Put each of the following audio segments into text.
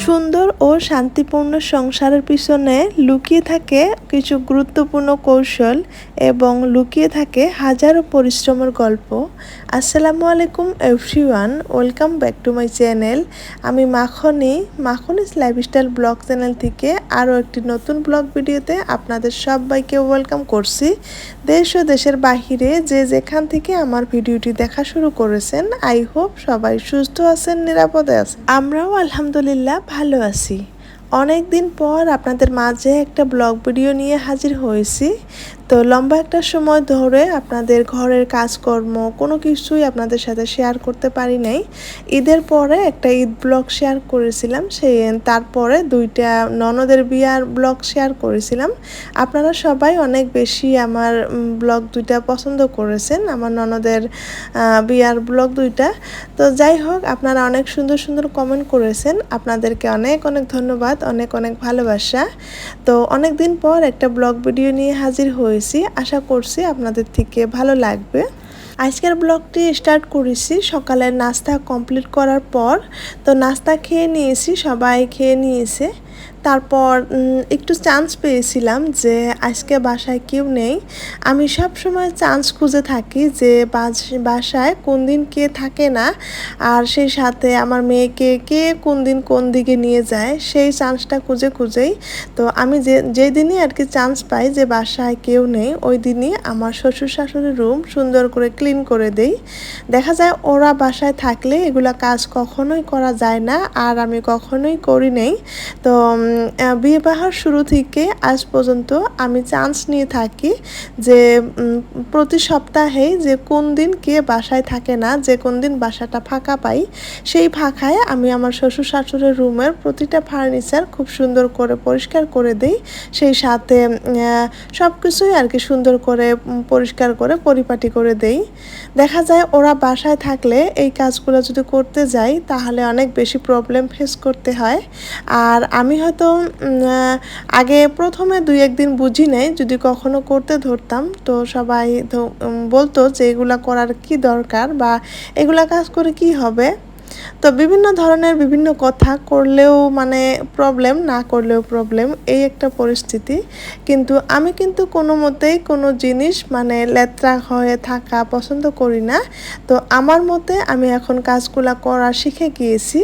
সুন্দর ও শান্তিপূর্ণ সংসারের পিছনে লুকিয়ে থাকে কিছু গুরুত্বপূর্ণ কৌশল এবং লুকিয়ে থাকে হাজারো পরিশ্রমের গল্প। আসসালামু আলাইকুম everyone, welcome back to my channel. আমি মাখনিস লাইফস্টাইল ব্লগ চ্যানেল থেকে আরও একটি নতুন ব্লগ ভিডিওতে আপনাদের সবাইকে ওয়েলকাম করছি। দেশ ও দেশের বাহিরে যে যেখান থেকে আমার ভিডিওটি দেখা শুরু করেছেন, আই হোপ সবাই সুস্থ আছেন, নিরাপদে আছেন। আমরাও আলহামদুলিল্লাহ ভালো আছি। অনেক দিন পর আপনাদের মাঝে একটা ব্লগ ভিডিও নিয়ে হাজির হয়েছি। তো লম্বা একটা সময় ধরে আপনাদের ঘরের কাজকর্ম কোনো কিছুই আপনাদের সাথে শেয়ার করতে পারি নাই। ঈদের পরে একটা ঈদ ব্লগ শেয়ার করেছিলাম, তারপরে দুইটা ননদের বিয়ার ব্লগ শেয়ার করেছিলাম। আপনারা সবাই অনেক বেশি আমার ব্লগ দুইটা পছন্দ করেছেন, আমার ননদের বিয়ার ব্লগ দুইটা। তো যাই হোক, আপনারা অনেক সুন্দর সুন্দর কমেন্ট করেছেন, আপনাদেরকে অনেক অনেক ধন্যবাদ, অনেক অনেক ভালোবাসা। তো অনেক দিন পর একটা ব্লগ ভিডিও নিয়ে হাজির হয়েছি, আশা করছি আপনাদের থেকে ভালো লাগবে। আজকের ব্লগটি স্টার্ট করেছি সকালের নাস্তা কমপ্লিট করার পর। তো নাস্তা খেয়ে নিয়েছি, সবাই খেয়ে নিয়েছে। তারপর একটু চান্স পেয়েছিলাম যে আজকে বাসায় কেউ নেই। আমি সব সময় চান্স খুঁজে থাকি যে বাসায় কোন দিন কে থাকে না, আর সেই সাথে আমার মেয়েকে কে কোন দিন কোন দিকে নিয়ে যায়, সেই চান্সটা খুঁজেই তো আমি যেই দিনই আর কি চান্স পাই যে বাসায় কেউ নেই, ওই দিনই আমার শ্বশুর শাশুড়ির রুম সুন্দর করে ক্লিন করে দেই। দেখা যায় ওরা বাসায় থাকলে এগুলা কাজ কখনোই করা যায় না, আর আমি কখনোই করি নেই। তো বিয়ে বাহার শুরু থেকে আজ পর্যন্ত আমি চান্স নিয়ে থাকি যে প্রতি সপ্তাহেই যে কোন দিন কে বাসায় থাকে না, যে কোন দিন বাসাটা ফাঁকা পাই, সেই ফাঁকায় আমি আমার শ্বশুর শাশুড়ির রুমের প্রতিটা ফার্নিচার খুব সুন্দর করে পরিষ্কার করে দিই। সেই সাথে সব কিছুই আর কি সুন্দর করে পরিষ্কার করে পরিপাটি করে দেই। দেখা যায় ওরা বাসায় থাকলে এই কাজগুলো যদি করতে যাই তাহলে অনেক বেশি প্রবলেম ফেস করতে হয়। আর আমি হয়তো আগে প্রথমে 2-1 দিন বুঝি নাই, যদি কখনো করতে ধরতাম তো সবাই বলতো যে এগুলা করার কি দরকার বা এগুলা কাজ করে কি হবে। তো বিভিন্ন ধরনের বিভিন্ন কথা, করলেও মানে প্রবলেম, না করলেও প্রবলেম, এই একটা পরিস্থিতি। কিন্তু আমি কোনো মতেই কোনো জিনিস মানে লেত্রা হয়ে থাকা পছন্দ করি না। তো আমার মতে আমি এখন কাজগুলো করা শিখে গিয়েছি।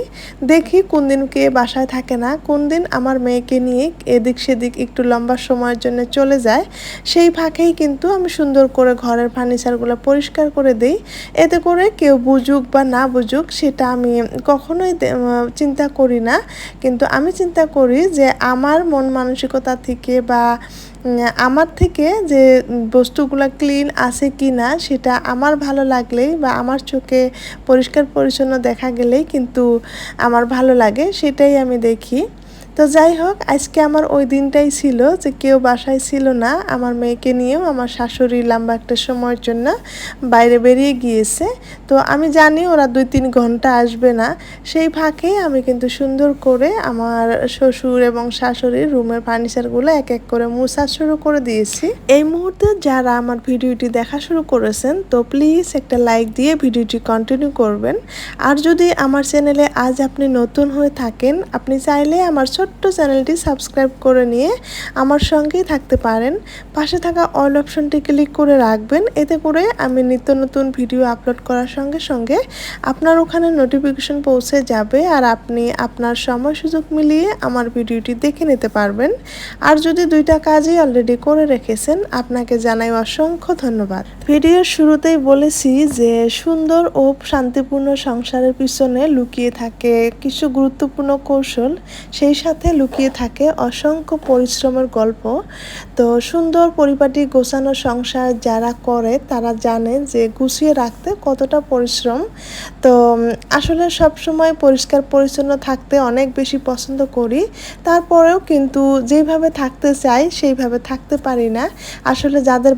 দেখি কোন দিন কে বাসায় থাকে না, কোন দিন আমার মেয়েকে নিয়ে এদিক সেদিক একটু লম্বা সময়ের জন্য চলে যায়, সেই ফাঁকেই কিন্তু আমি সুন্দর করে ঘরের ফার্নিচারগুলো পরিষ্কার করে দিই। এতে করে কেউ বুঝুক বা না বুঝুক সেটা আমি কখনোই চিন্তা করি না। কিন্তু আমি চিন্তা করি যে আমার মন মানসিকতা থেকে বা আমার থেকে যে বস্তুগুলো ক্লিন আছে কি না সেটা আমার ভালো লাগলেই বা আমার চোখে পরিষ্কার পরিচ্ছন্ন দেখা গেলেই কিন্তু আমার ভালো লাগে, সেটাই আমি দেখি। তো যাই হোক, আজকে আমার ওই দিনটাই ছিল যে কেউ বাসায় ছিল না। আমার মেয়েকে নিয়েও আমার শাশুড়ি লম্বা একটা সময়ের জন্য বাইরে বেরিয়ে গিয়েছে। তো আমি জানি ওরা 2-3 ঘন্টা আসবে না। সেই ফাঁকে আমি কিন্তু সুন্দর করে আমার শ্বশুর এবং শাশুড়ির রুমের ফার্নিচারগুলো এক এক করে মোছা শুরু করে দিয়েছি। এই মুহূর্তে যারা আমার ভিডিওটি দেখা শুরু করেছেন তো প্লিজ একটা লাইক দিয়ে ভিডিওটি কন্টিনিউ করবেন। আর যদি আমার চ্যানেলে আজ আপনি নতুন হয়ে থাকেন, আপনি চাইলে আমার ছোট্ট চ্যানেলটি সাবস্ক্রাইব করে নিয়ে আমার সঙ্গেই থাকতে পারেন। পাশে থাকা অল অপশনটি ক্লিক করে রাখবেন, এতে করে আমি নিত্য নতুন ভিডিও আপলোড করার সঙ্গে সঙ্গে আপনার ওখানে নোটিফিকেশন পৌঁছে যাবে, আর আপনি আপনার সময় সুযোগ মিলিয়ে আমার ভিডিওটি দেখে নিতে পারবেন। আর যদি দুইটা কাজই অলরেডি করে রেখেছেন, আপনাকে জানাই অসংখ্য ধন্যবাদ। ভিডিওর শুরুতেই বলেছি যে সুন্দর ও শান্তিপূর্ণ সংসারের পিছনে লুকিয়ে থাকে কিছু গুরুত্বপূর্ণ কৌশল, সেই সাথে লুকিয়ে থাকে অসংখ্য পরিশ্রমের গল্প। তো সুন্দর পরিপাটি গোছানো সংসার যারা করে তারা জানে যে গুছিয়ে রাখতে কতটা পরিশ্রম। তো আসলে সব সময় পরিষ্কার পরিচ্ছন্ন থাকতে অনেক বেশি পছন্দ করি, তারপরেও কিন্তু যেভাবে থাকতে চাই সেইভাবে থাকতে পারি না। আসলে যাদের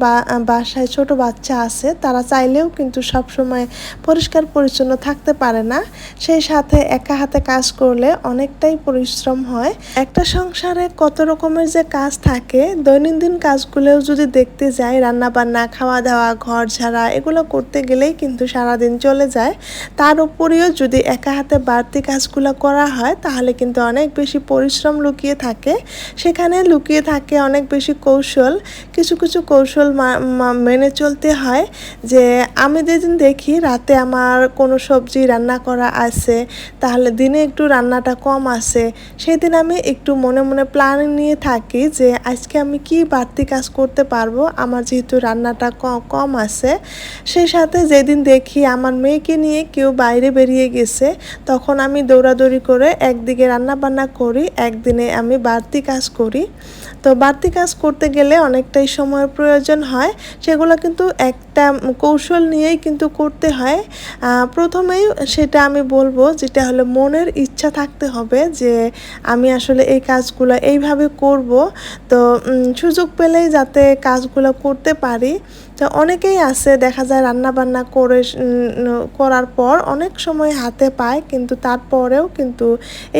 বাসায় ছোট বাচ্চা আছে তারা চাইলেও কিন্তু সব সময় পরিষ্কার পরিচ্ছন্ন থাকতে পারে না। সেই সাথে একা হাতে কাজ করলে অনেকটাই পরিশ্রম হয়। হয়। একটা সংসারে কত রকমের যে কাজ থাকে, দৈনন্দিন কাজগুলোও যদি দেখতে যাই, রান্না বান্না, খাওয়া দাওয়া, ঘর ঝাড়া, এগুলো করতে গেলেই কিন্তু সারাদিন চলে যায়। তার উপরেও যদি একা হাতে বাড়তি কাজগুলো করা হয় তাহলে কিন্তু অনেক বেশি পরিশ্রম লুকিয়ে থাকে। সেখানে লুকিয়ে থাকে অনেক বেশি কৌশল। কিছু কিছু কৌশল মেনে চলতে হয়। যে আমি যেদিন দেখি রাতে আমার কোনো সবজি রান্না করা আছে, তাহলে দিনে একটু রান্নাটা কম আছে, সেদিন আমি একটু মনে মনে প্ল্যানিং নিয়ে থাকি যে আজকে আমি কি বাড়তি কাজ করতে পারবো, আমার যেহেতু রান্নাটা কম আছে। সেই সাথে যেদিন দেখি আমার মেয়েকে নিয়ে কেউ বাইরে বেরিয়ে গেছে, তখন আমি দৌড়াদৌড়ি করে একদিকে রান্না বান্না করি, একদিনে আমি বাড়তি কাজ করি। তো বাড়তি কাজ করতে গেলে অনেকটাই সময়ের প্রয়োজন হয়। সেগুলো কিন্তু একটা কৌশল নিয়েই কিন্তু করতে হয়। প্রথমেই সেটা আমি বলবো, যেটা হলো মনের ইচ্ছা থাকতে হবে যে আমি আসলে এই কাজগুলো এইভাবে করব। তো সুযোগ পেলেই যাতে কাজগুলো করতে পারি। তো অনেকেই আছে দেখা যায় রান্না বান্না করার পর অনেক সময় হাতে পায়, কিন্তু তারপরেও কিন্তু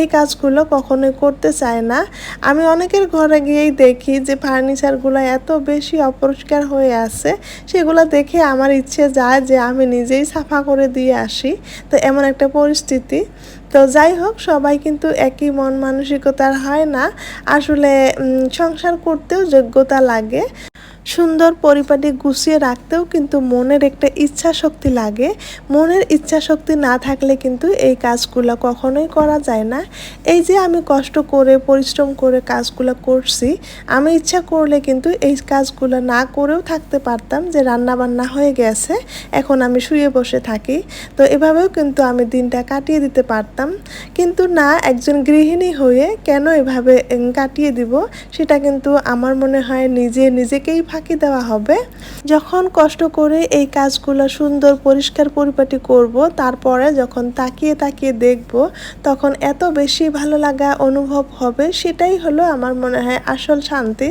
এই কাজগুলো কখনোই করতে চায় না। আমি অনেকের ঘরে গিয়েই দেখি যে ফার্নিচারগুলো এত বেশি অপরিষ্কার হয়ে আছে, সেগুলো দেখে আমার ইচ্ছে যায় যে আমি নিজেই সাফা করে দিয়ে আসি। তো এমন একটা পরিস্থিতি। তো যাই হোক, সবাই কিন্তু একই মন মানসিকতার হয় না। আসলে সংসার করতেও যোগ্যতা লাগে, সুন্দর পরিপাটি গুছিয়ে রাখতেও কিন্তু মনের একটা ইচ্ছা শক্তি লাগে। মনের ইচ্ছা শক্তি না থাকলে কিন্তু এই কাজগুলো কখনোই করা যায় না। এই যে আমি কষ্ট করে পরিশ্রম করে কাজগুলো করছি, আমি ইচ্ছা করলে কিন্তু এই কাজগুলো না করেও থাকতে পারতাম, যে রান্না বান্না হয়ে গেছে এখন আমি শুয়ে বসে থাকি। তো এভাবেও কিন্তু আমি দিনটা কাটিয়ে দিতে পারতাম, কিন্তু না, একজন গৃহিণী হয়ে কেন এভাবে কাটিয়ে দিব, সেটা কিন্তু আমার মনে হয় নিজেকেই ফাঁকি দেওয়া হবে। যখন কষ্ট করে এই কাজগুলো সুন্দর পরিষ্কার পরিপাটি করব, তারপরে যখন তাকিয়ে তাকিয়ে দেখব, তখন এত বেশি ভালো লাগা অনুভব হবে, সেটাই হলো আমার মনে হয় আসল শান্তি।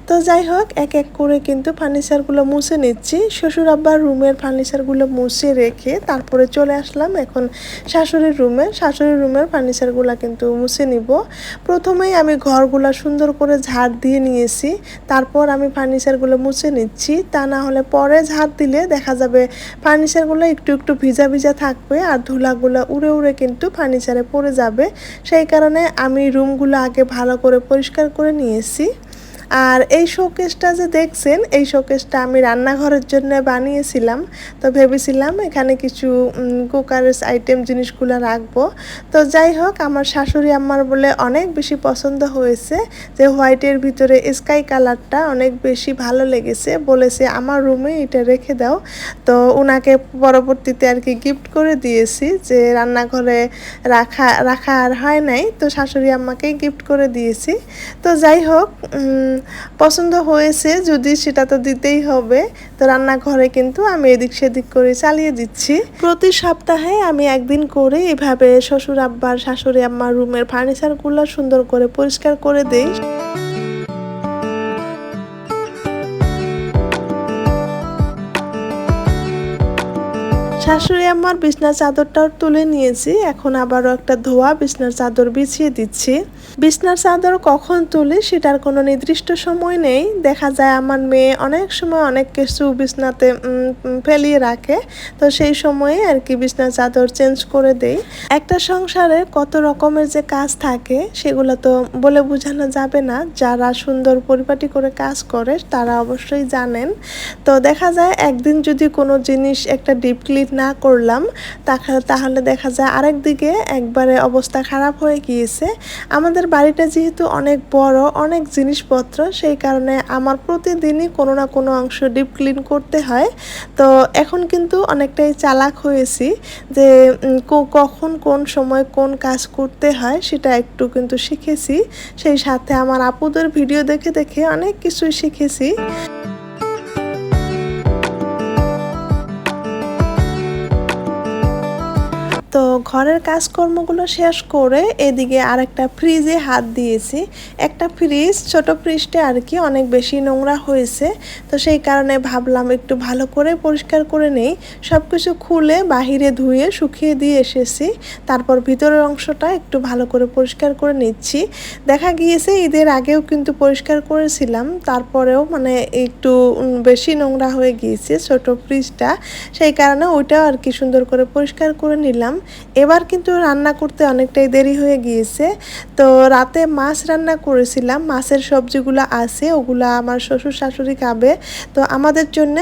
তো যাই হোক, এক এক করে কিন্তু ফার্নিচারগুলো মুছে নিচ্ছি। শ্বশুর আব্বার রুমের ফার্নিচারগুলো মুছে রেখে তারপরে চলে আসলাম এখন শাশুড়ির রুমের ফার্নিচারগুলো কিন্তু মুছে নিব। প্রথমেই আমি ঘরগুলো সুন্দর করে ঝাড় দিয়ে নিয়েছি, তারপর আমি ফার্নিচারগুলো মুছে নিচ্ছি। তা না হলে পরে ঝাড় দিলে দেখা যাবে ফার্নিচারগুলো একটু একটু ভিজা ভিজা থাকবে, আর ধুলাগুলো উড়ে উড়ে কিন্তু ফার্নিচারে পড়ে যাবে। সেই কারণে আমি রুমগুলো আগে ভালো করে পরিষ্কার করে নিয়েছি। আর এই শোকেসটা যে দেখছেন, এই শোকেসটা আমি রান্নাঘরের জন্য বানিয়েছিলাম। তো ভেবেছিলাম এখানে কিছু কুকারের আইটেম জিনিসগুলো রাখবো। তো যাই হোক, আমার শাশুড়ি আম্মার বলে অনেক বেশি পছন্দ হয়েছে, যে হোয়াইটের ভিতরে স্কাই কালারটা অনেক বেশি ভালো লেগেছে, বলেছে আমার রুমে এটা রেখে দাও। তো ওনাকে পরবর্তীতে আর কি গিফট করে দিয়েছি, যে রান্নাঘরে রাখা আর হয় নাই, তো শাশুড়ি আম্মাকেই গিফট করে দিয়েছি। তো যাই হোক, পছন্দ হয়েছে যদি, সেটা তো দিতেই হবে। তো রান্নাঘরে কিন্তু আমি এদিক সেদিক করে চালিয়ে দিচ্ছি। প্রতি সপ্তাহে আমি একদিন করে এভাবে শ্বশুর আব্বার, শাশুড়ি আম্মার রুমের ফার্নিচারগুলো সুন্দর করে পরিষ্কার করে দেই। শাশুড়ি আম্মার বিছনার চাদরটাও তুলে নিয়েছি, এখন আবারও একটা ধোয়া বিছনার চাদর বিছিয়ে দিচ্ছি। বিছনার চাদর কখন তুলি সেটার কোনো নির্দিষ্ট সময় নেই। দেখা যায় আমার মেয়ে অনেক সময় অনেক কিছু বিছনাতে ফেলিয়ে রাখে, তো সেই সময়ে আর কি বিছনার চাদর চেঞ্জ করে দেই। একটা সংসারে কত রকমের যে কাজ থাকে সেগুলো তো বলে বোঝানো যাবে না। যারা সুন্দর পরিপাটি করে কাজ করে তারা অবশ্যই জানেন। তো দেখা যায় একদিন যদি কোনো জিনিস একটা ডিপ ক্লিন না করলাম, তাহলে দেখা যায় আরেক দিকে একবারে অবস্থা খারাপ হয়ে গিয়েছে। আমাদের বাড়িটা যেহেতু অনেক বড়, অনেক জিনিসপত্র, সেই কারণে আমার প্রতিদিনই কোনো না কোনো অংশ ডিপ ক্লিন করতে হয়। তো এখন কিন্তু অনেকটাই চালাক হয়েছি, যে কখন কোন সময় কোন কাজ করতে হয় সেটা একটু কিন্তু শিখেছি। সেই সাথে আমার আপুদের ভিডিও দেখে দেখে অনেক কিছুই শিখেছি। তো ঘরের কাজকর্মগুলো শেষ করে এদিকে আরেকটা ফ্রিজে হাত দিয়েছি। একটা ফ্রিজ, ছোট ফ্রিজটা আর কি অনেক বেশি নোংরা হয়েছে, তো সেই কারণে ভাবলাম একটু ভালো করে পরিষ্কার করে নেই। সব কিছু খুলে বাহিরে ধুয়ে শুকিয়ে দিয়ে এসেছি, তারপর ভিতরের অংশটা একটু ভালো করে পরিষ্কার করে নিচ্ছি। দেখা গিয়েছে ঈদের আগেও কিন্তু পরিষ্কার করেছিলাম, তারপরেও মানে একটু বেশি নোংরা হয়ে গিয়েছে ছোট ফ্রিজটা, সেই কারণে ওইটাও আর কি সুন্দর করে পরিষ্কার করে নিলাম। এবার কিন্তু রান্না করতে অনেকটাই দেরি হয়ে গিয়েছে। তো রাতে মাছ রান্না করেছিলাম, মাছের সবজিগুলো আছে ওগুলা আমার শ্বশুর শাশুড়ি খাবে, তো আমাদের জন্য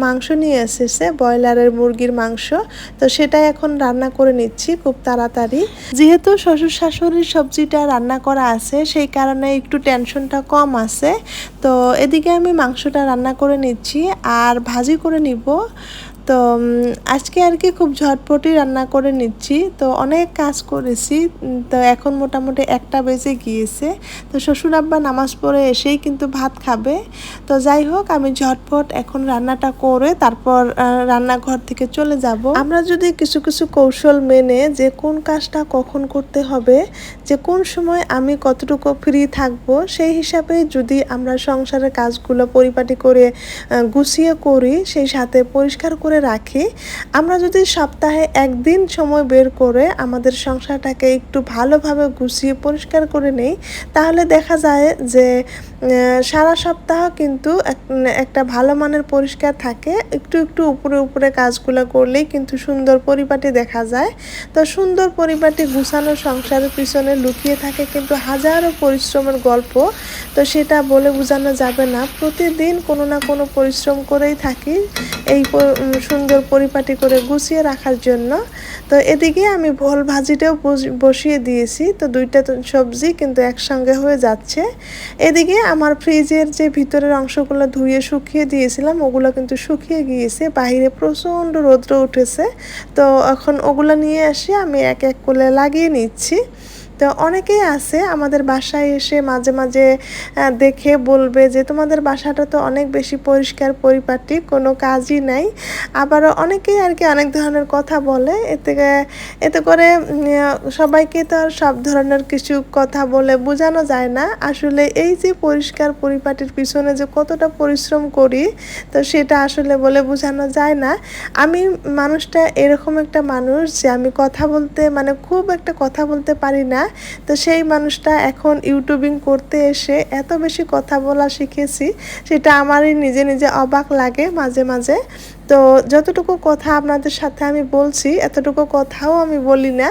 মাংস নিয়ে এসেছে, ব্রয়লারের মুরগির মাংস। তো সেটাই এখন রান্না করে নিচ্ছি খুব তাড়াতাড়ি। যেহেতু শ্বশুর শাশুড়ির সবজিটা রান্না করা আছে সেই কারণে একটু টেনশনটা কম আছে। তো এদিকে আমি মাংসটা রান্না করে নিচ্ছি আর ভাজি করে নিব। তো আজকে আর কি খুব ঝটপটি রান্না করে নিচ্ছি। তো অনেক কাজ করেছি, তো এখন মোটামুটি 1টা বেজে গিয়েছে। তো শ্বশুর আব্বা নামাজ পড়ে এসেই কিন্তু ভাত খাবে। তো যাই হোক, আমি ঝটপট এখন রান্নাটা করে তারপর রান্নাঘর থেকে চলে যাব। আমরা যদি কিছু কিছু কৌশল মেনে যে কোন কাজটা কখন করতে হবে, যে কোন সময় আমি কতটুকু ফ্রি থাকবো, সেই হিসাবে যদি আমরা সংসারের কাজগুলো পরিপাটি করে গুছিয়ে করি, সেই সাথে পরিষ্কার করে রাখি, আমরা যদি সপ্তাহে একদিন সময় বের করে আমাদের সংসারটাকে একটু ভালোভাবে গুছিয়ে পরিষ্কার করে নেই, তাহলে দেখা যায় যে সারা সপ্তাহ কিন্তু একটা ভালো মানের পরিষ্কার থাকে। একটু একটু উপরে উপরে কাজগুলো করলেই কিন্তু সুন্দর পরিপাটি দেখা যায়। তো সুন্দর পরিপাটি গুছানো সংসারের পিছনে লুকিয়ে থাকে কিন্তু হাজারো পরিশ্রমের গল্প। তো সেটা বলে বোঝানো যাবে না, প্রতিদিন কোনো না কোনো পরিশ্রম করেই থাকি এই সুন্দর পরিপাটি করে গুছিয়ে রাখার জন্য। তো এদিকে আমি ভোল ভাজিটাও বসিয়ে দিয়েছি, তো দুইটা সবজি কিন্তু একসঙ্গে হয়ে যাচ্ছে। এদিকে আমার ফ্রিজের যে ভিতরের অংশগুলো ধুয়ে শুকিয়ে দিয়েছিলাম ওগুলো কিন্তু শুকিয়ে গিয়েছে, বাইরে প্রচণ্ড রৌদ্র উঠেছে। তো এখন ওগুলো নিয়ে এসে আমি এক এক করে লাগিয়ে নিচ্ছি। তো অনেকেই আছে আমাদের বাসায় এসে মাঝে মাঝে দেখে বলবে যে তোমাদের বাসাটা তো অনেক বেশি পরিষ্কার পরিপাটি, কোনো কাজই নাই। আবারও অনেকেই আর কি অনেক ধরনের কথা বলে, এতে করে সবাইকে তো আর সব ধরনের কিছু কথা বলে বোঝানো যায় না। আসলে এই যে পরিষ্কার পরিপাটির পিছনে যে কতটা পরিশ্রম করি, তো সেটা আসলে বলে বোঝানো যায় না। আমি মানুষটা এরকম একটা মানুষ যে আমি কথা বলতে মানে খুব একটা কথা বলতে পারি না। তো সেই মানুষটা এখন ইউটিউবিং করতে এসে এত বেশি কথা বলা শিখেছি, সেটা আমারই নিজে নিজে অবাক লাগে মাঝে মাঝে। তো যতটুকু কথা আপনাদের সাথে আমি বলছি এতটুকু কথাও আমি বলি না।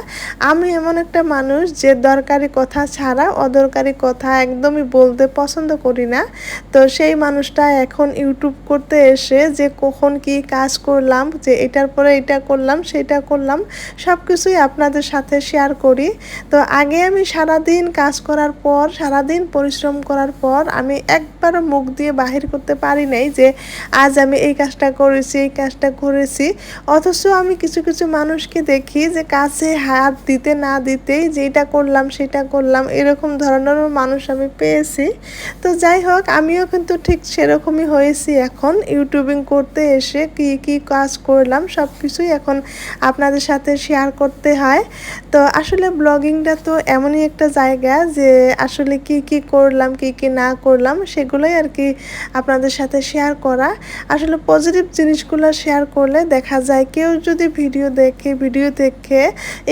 আমি এমন একটা মানুষ যে দরকারি কথা ছাড়া অদরকারি কথা একদমই বলতে পছন্দ করি না। তো সেই মানুষটা এখন ইউটিউব করতে এসে যে কখন কি কাজ করলাম, যে এটার পরে এটা করলাম সেটা করলাম, সব কিছুই আপনাদের সাথে শেয়ার করি। তো আগে আমি সারাদিন কাজ করার পর, সারাদিন পরিশ্রম করার পর আমি একবারও মুখ দিয়ে বাহির করতে পারি নাই যে আজ আমি এই কাজটা করেছি, এই কাজটা করেছি। অথচ আমি কিছু কিছু মানুষকে দেখি যে কাছে হাত দিতে না দিতেই যে এটা করলাম সেটা করলাম, এরকম ধরনেরও মানুষ আমি পেয়েছি। তো যাই হোক, আমিও কিন্তু ঠিক সেরকমই হয়েছি। এখন ইউটিউবিং করতে এসে কি কি কাজ করলাম সব কিছুই এখন আপনাদের সাথে শেয়ার করতে হয়। তো আসলে ব্লগিংটা তো এমনই একটা জায়গা যে আসলে কি কি করলাম কি কি না করলাম সেগুলোই আর কি আপনাদের সাথে শেয়ার করা। আসলে পজিটিভ জিনিসগুলো শেয়ার করলে দেখা যায় কেউ যদি ভিডিও দেখে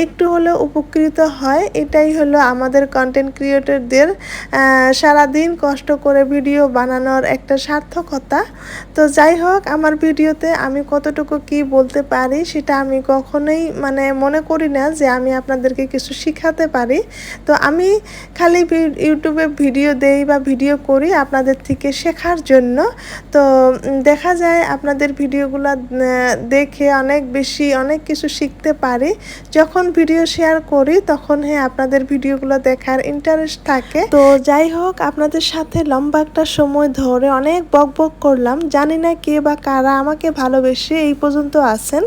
একটু হলেও উপকৃত হয়, এটাই হলো আমাদের কন্টেন্ট ক্রিয়েটরদের সারাদিন কষ্ট করে ভিডিও বানানোর একটা সার্থকতা। তো যাই হোক, আমার ভিডিওতে আমি কতটুকু কি বলতে পারি সেটা আমি কখনোই মানে মনে করি না যে আমি আপনাদেরকে কিছু শিখাতে পারি। তো আমি খালি ইউটিউবে ভিডিও দেই বা ভিডিও করি আপনাদের থেকে শেখার জন্য। তো দেখা যায় আপনাদের ভিডিওগুলো দেখে অনেক কিছু শিখতে পারি। যখন ভিডিও শেয়ার করি তখন আপনাদের ভিডিওগুলো দেখার ইন্টারেস্ট থাকে। তো যাই হোক, আপনাদের সাথে লম্বা একটা সময় ধরে অনেক বকবক করলাম। জানি না কে বা কারা আমাকে ভালোবেসে এই পর্যন্ত আছেন,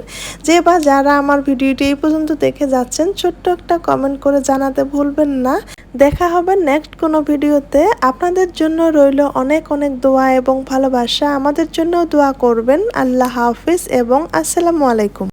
যে বা যারা আমার ভিডিওটি এই পর্যন্ত দেখে যাচ্ছেন, ছোট্ট একটা কমেন্ট করে জানাতে ভুলবেন না। দেখা হবে নেক্সট কোনো ভিডিওতে। আপনাদের জন্য রইল অনেক অনেক দোয়া এবং ভালোবাসা। আমাদের জন্য দোয়া করবেন। আল্লাহ হাফিজ এবং আসসালামু আলাইকুম।